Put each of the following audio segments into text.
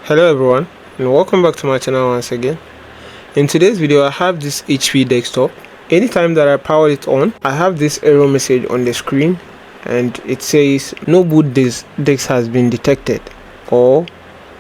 Hello everyone, and welcome back to my channel once again. In today's video I have this HP desktop. Anytime that I power it on, I have this error message on the screen and it says no boot disk has been detected or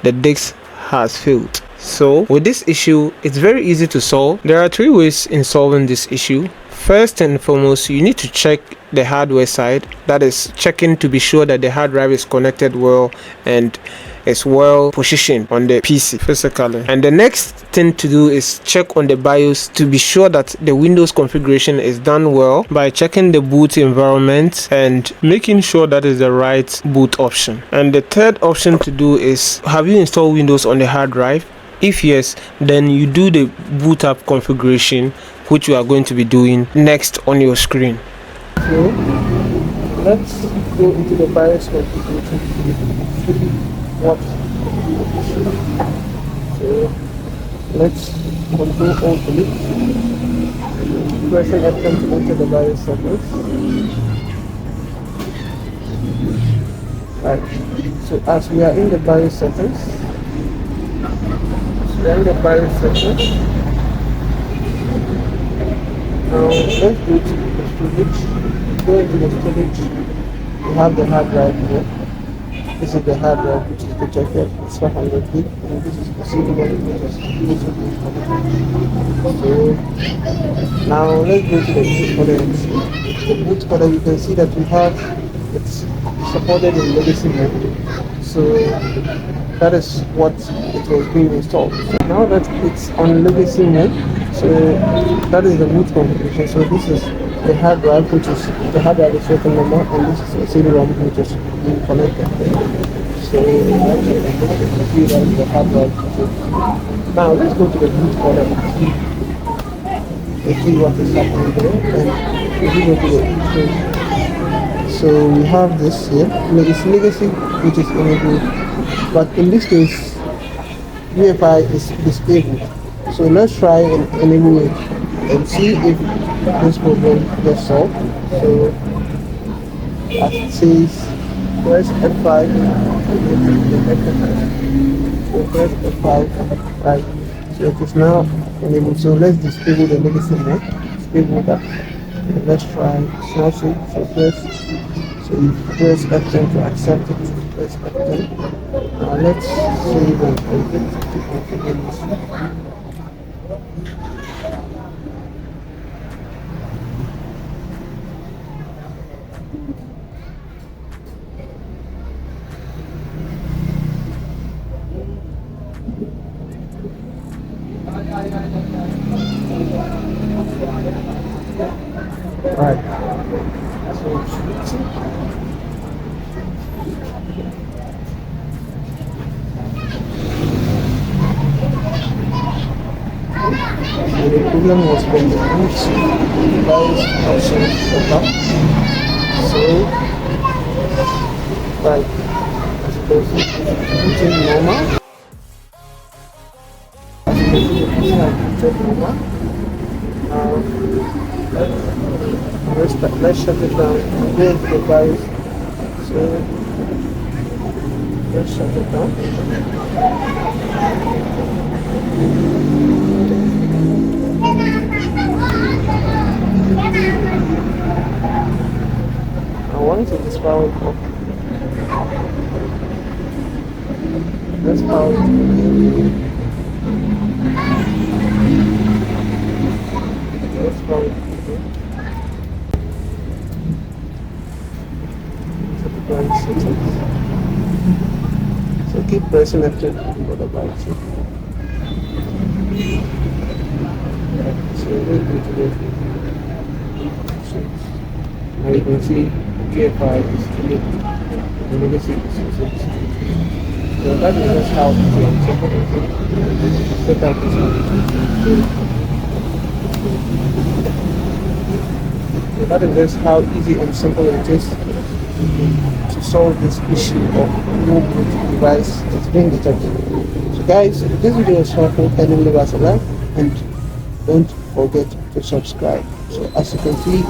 the disk has failed. So with this issue, it's very easy to solve. There are three ways in solving this issue. First and foremost, you need to check the hardware side, that is checking to be sure that the hard drive is connected well and is well positioned on the PC physically. And the next thing to do is check on the BIOS to be sure that the Windows configuration is done well by checking the boot environment and making sure that is the right boot option. And the third option to do is, have you installed Windows on the hard drive? If yes, then you do the boot up configuration, which you are going to be doing next on your screen. So let's go into the BIOS configuration to see what. So let's control alt delete, pressing F10 to enter the BIOS settings. Right. So as we are in the BIOS settings, now let's go to the storage. Go into the storage. We have the hard drive here. This is the hard drive which is projected. It's 500 gig, and this is the CD which is also being. So now let's go to the boot order and see. The boot order, you can see that we have it's supported in legacy mode. So that is what it was being installed. So now that it's on legacy mode, so that is the boot configuration. So this is the hard drive, which is the hard drive is certain number, and this is a CD-ROM which is being connected. So let's see that is the hard drive. Now let's go to the boot order and see what is happening there. And if you go to the so we have this here. It's legacy, which is enabled, but in this case UEFI is disabled. So let's try and enable it and see if this problem gets solved. So as it says, press F5. So press F5, right? So it is now enabled. So let's disable the legacy mode. Disable that. And let's try snapshot. So you press F10 to accept it. Press F10. Now let's save and exit to configure this. Right. So the problem was when the boot device option set up. So right, as you can see, it's booting normal. As you can see, it's booting normal. Let's shut it down. Go into the BIOS. So let's shut it down. Now once it is powered off, let's power it again. Let's power it again. So keep pressing F10 for the BIOS. So we'll go to the options. Now you can see UEFI is deleted. The legacy is used. So that is just how easy and simple it is. Set up this. So that is just how easy and simple it is to solve this issue of no boot device that's being detected. So guys, if this video is helpful, kindly leave us a like and don't forget to subscribe. So as you can see,